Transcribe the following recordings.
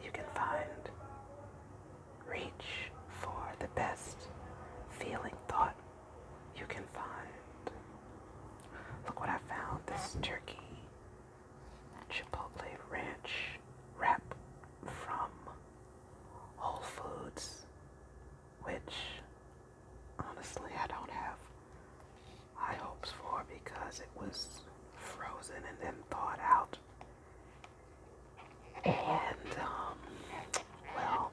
you can find. Reach for the best feeling thought you can find. Look what I found, this turkey Chipotle Ranch wrap from Whole Foods, which honestly I don't have high hopes for because it was frozen and then thawed out. And, well,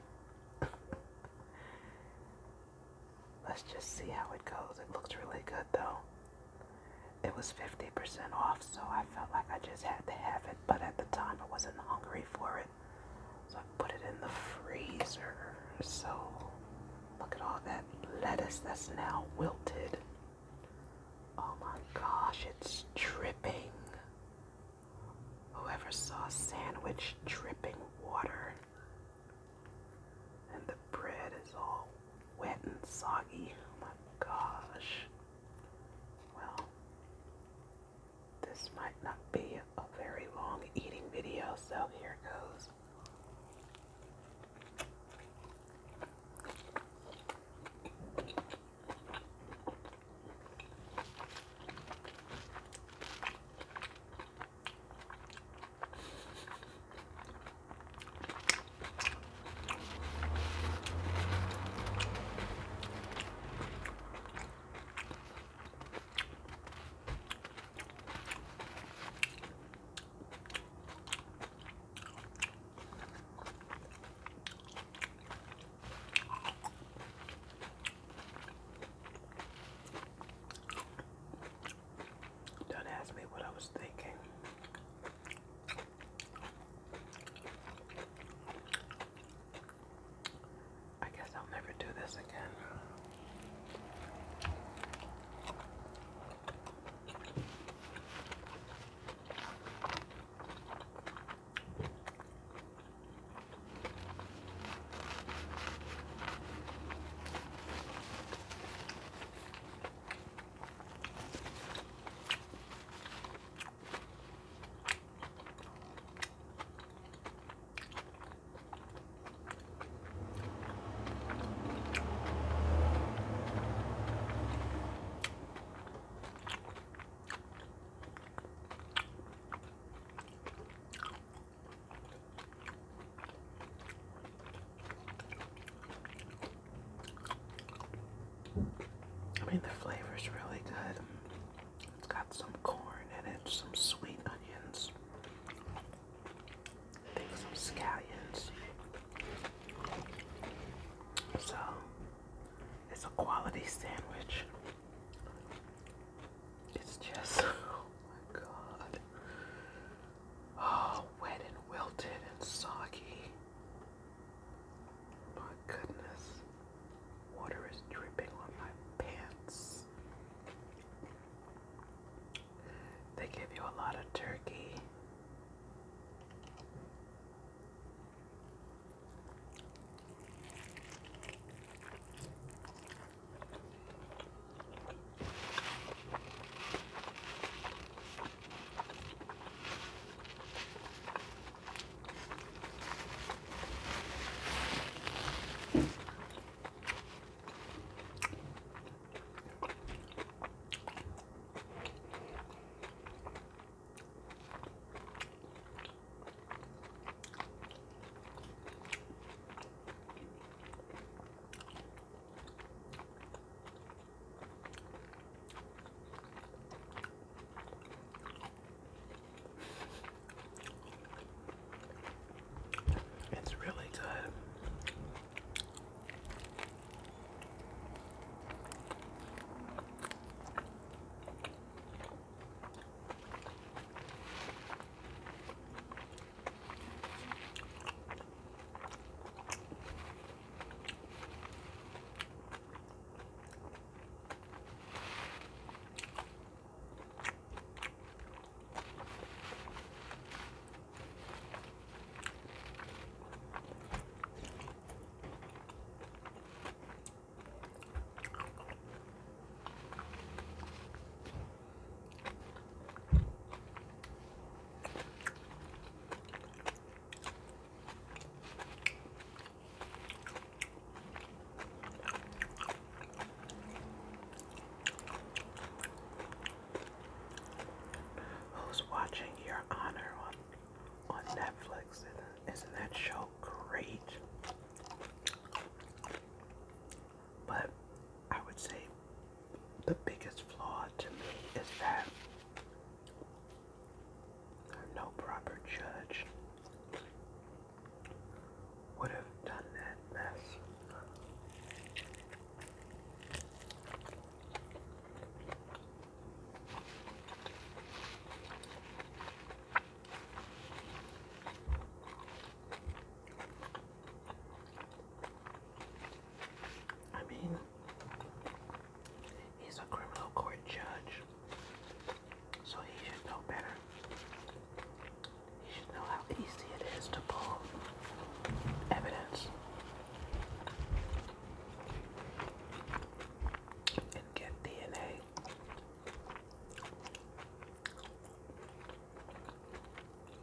let's just see how it goes. It looks really good though. It was 50% off, so I felt like I just had to have it, but at the time I wasn't hungry for it. So I put it in the freezer. So look at all that lettuce that's now wilted. Oh my gosh, it's dripping. Whoever saw a sandwich dripping water and the bread is all wet and soggy. Oh my gosh. Well, this might not be a very long eating video, so here goes. Don't ask me what I was thinking. I guess I'll never do this again. I mean, the flavor's really good. It's got some corn in it, some sweet onions, I think some scallions. So, it's a quality sandwich. It's just, oh my god. Oh, wet and wilted and soggy. My goodness. Water is dripping on my pants. They give you a lot of turkey. Netflix. Isn't that show great? But I would say the biggest flaw to me is that no proper judge would have done that mess. I mean, he's a criminal court judge, so he should know better. He should know how easy it is to pull evidence and get DNA.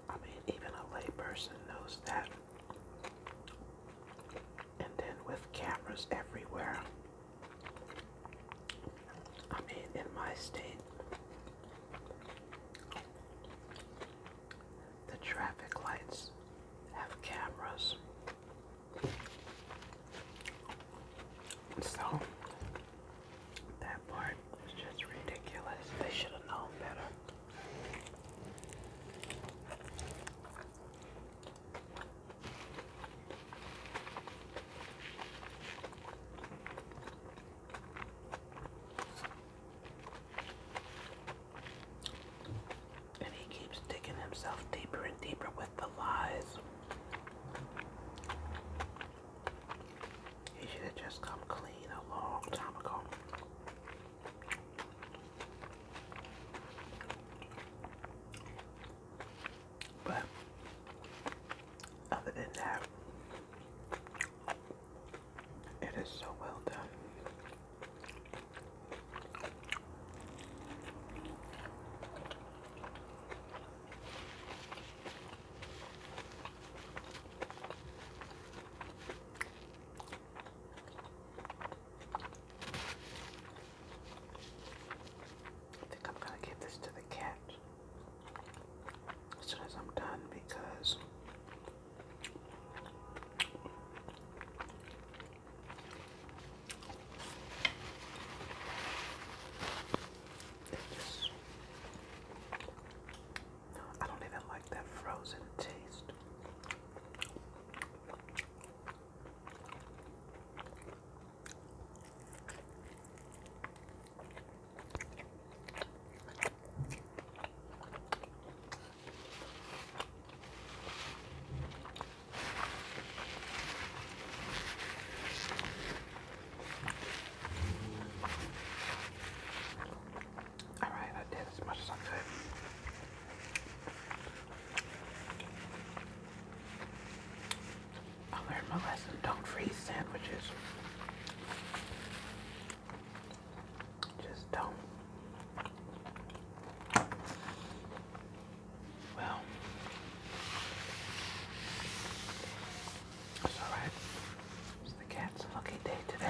I mean, even a layperson knows that. And then with cameras everywhere, I mean, in my state, the traffic lights have cameras. So, that part is just ridiculous. They should have known better. And he keeps digging himself deeper and deeper with the lies. He should have just come clean a long time ago. But other than that, it is so well done. I think I'm gonna give this to the cat as soon as I'm done because it just, I don't even like that frozen taste. Alright, I did as much as I could. I learned my lesson. Don't freeze sandwiches. Just don't. Well, it's alright. It's the cat's lucky day today.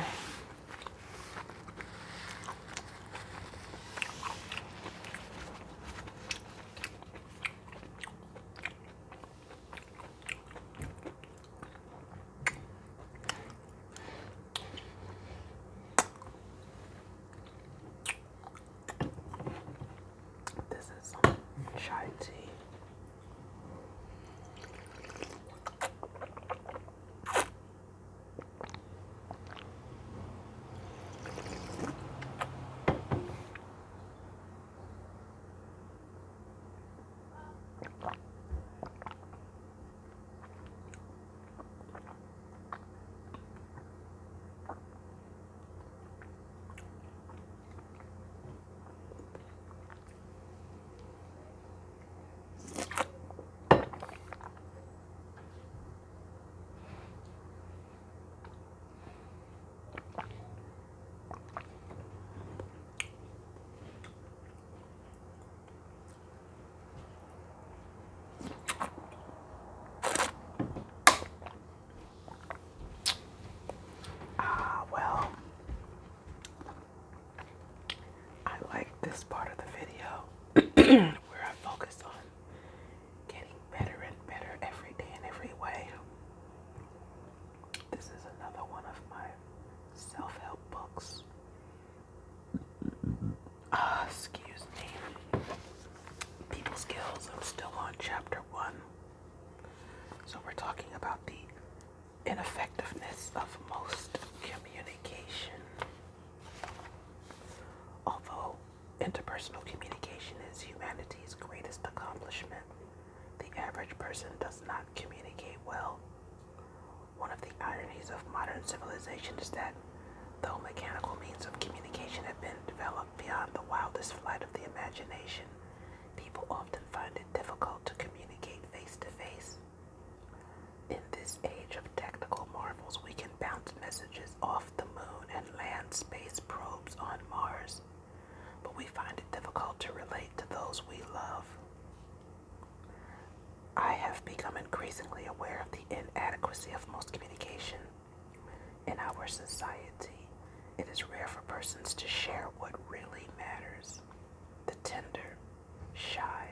So we're talking about the ineffectiveness of most communication. Although interpersonal communication is humanity's greatest accomplishment, the average person does not communicate well. One of the ironies of modern civilization is that, though mechanical means of communication have been developed beyond the wildest flight of the imagination, people often find it difficult to communicate face to face. In this age of technical marvels, we can bounce messages off the moon and land space probes on Mars, but we find it difficult to relate to those we love. I have become increasingly aware of the inadequacy of most communication. In our society, it is rare for persons to share what really matters. The tender, shy,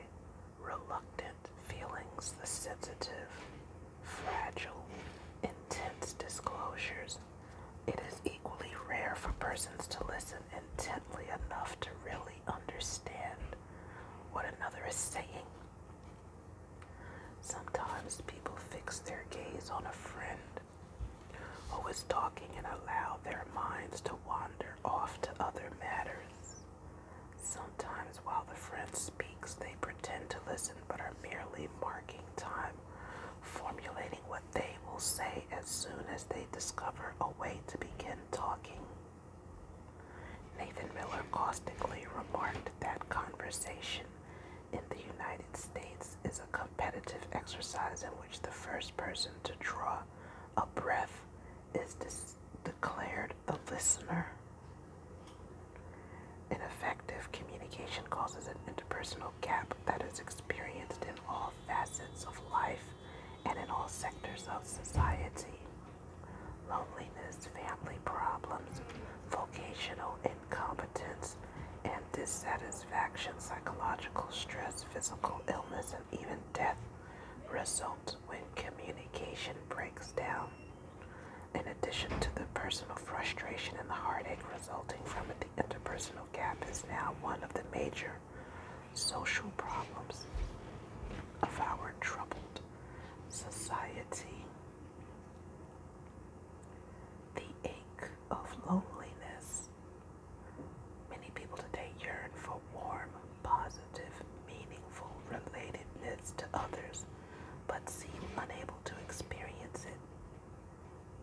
reluctant feelings, the sensitive, fragile, intense disclosures. It is equally rare for persons to listen intently enough to really understand what another is saying. Sometimes people fix their gaze on a friend who is talking and allow their minds to wander off to other matters. Sometimes while the friend speaks, they pretend to listen but are merely marking time, formulating what they will say as soon as they discover a way to begin talking. Nathan Miller caustically remarked that conversation in the United States is a competitive exercise in which the first person to draw a breath is declared the listener. Ineffective communication causes an interpersonal gap that is experienced in all facets of life and in all sectors of society. Loneliness, family problems, vocational incompetence, and dissatisfaction, psychological stress, physical illness, and even death result when communication breaks down. In addition to the personal frustration and the heartache resulting from it, the interpersonal gap is now one of the major social problems of our troubled society. The ache of loneliness. Many people today yearn for warm, positive, meaningful relatedness to others, but seem unable to experience it.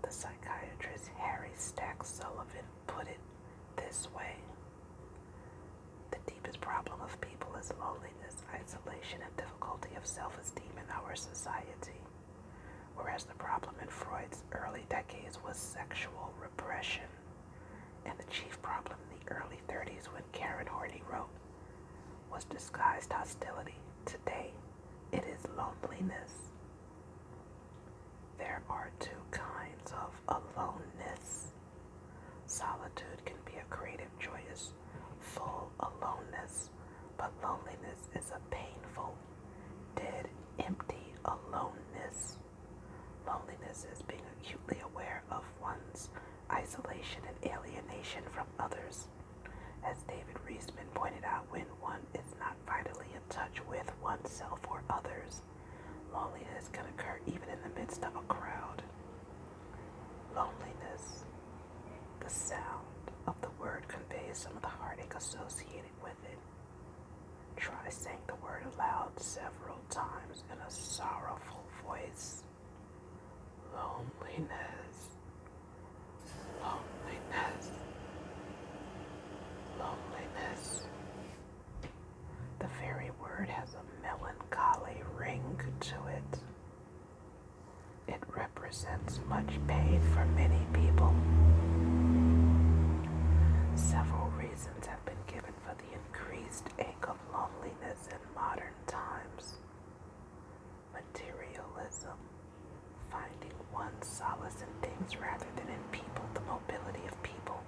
The psychiatrist Harry Stack Sullivan put it this way: the deepest problem of people is loneliness, isolation, and difficulty of self-esteem in our society, whereas the problem in Freud's early decades was sexual repression, and the chief problem in the early 30s when Karen Horney wrote was disguised hostility. Today, it is loneliness. There are two kinds of aloneness. Solitude can be a creative, joyous, full aloneness, but loneliness is a painful, dead, empty aloneness. Loneliness is being acutely aware of one's isolation and alienation from others. As David Reisman pointed out, when one is not vitally in touch with oneself or others, loneliness can occur even in the midst of a crowd. Loneliness, the sound of the word conveys some of the heartache associated with it. Try saying the word aloud several times in a sorrowful voice. Loneliness, loneliness, loneliness. The very word has a melancholy ring to it. It represents much pain for many people. Several reasons have been given for the increased ache of loneliness in modern times. Materialism, finding one's solace in things rather than in people, the mobility of people,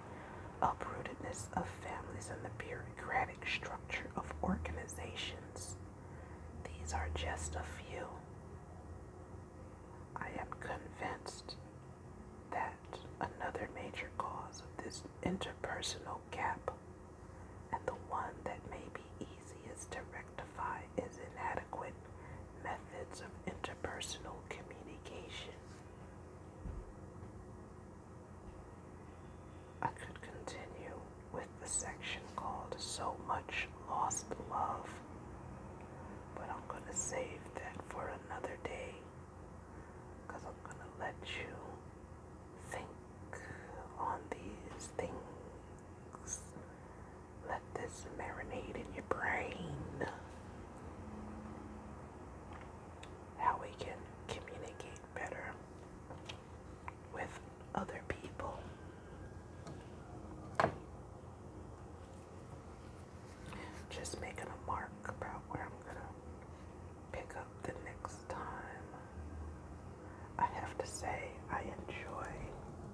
uprootedness of families, and the bureaucratic structure of organizations. These are just a few. I am convinced that another major cause of this interpersonal gap, and the one that may be easiest to rectify, is inadequate methods of interpersonal communication. you think on these things. Let this marinate in your brain. How we can communicate better with other people. Just making a mark about where I'm gonna pick up the next time. I have to say, I enjoy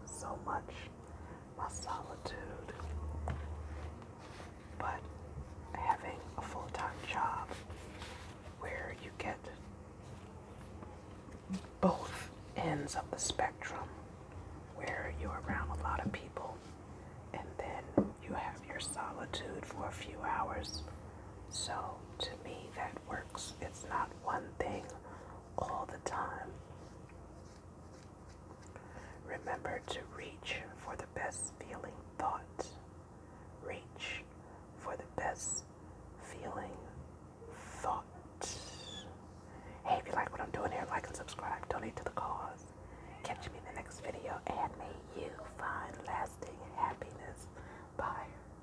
so much my solitude, but having a full-time job where you get both ends of the spectrum, where you're around a lot of people and then you have your solitude for a few hours. So to me that works. It's not one thing all the time. Remember to reach for the best feeling thought. Reach for the best feeling thought. Hey, if you like what I'm doing here, like and subscribe. Donate to the cause. Catch me in the next video, and may you find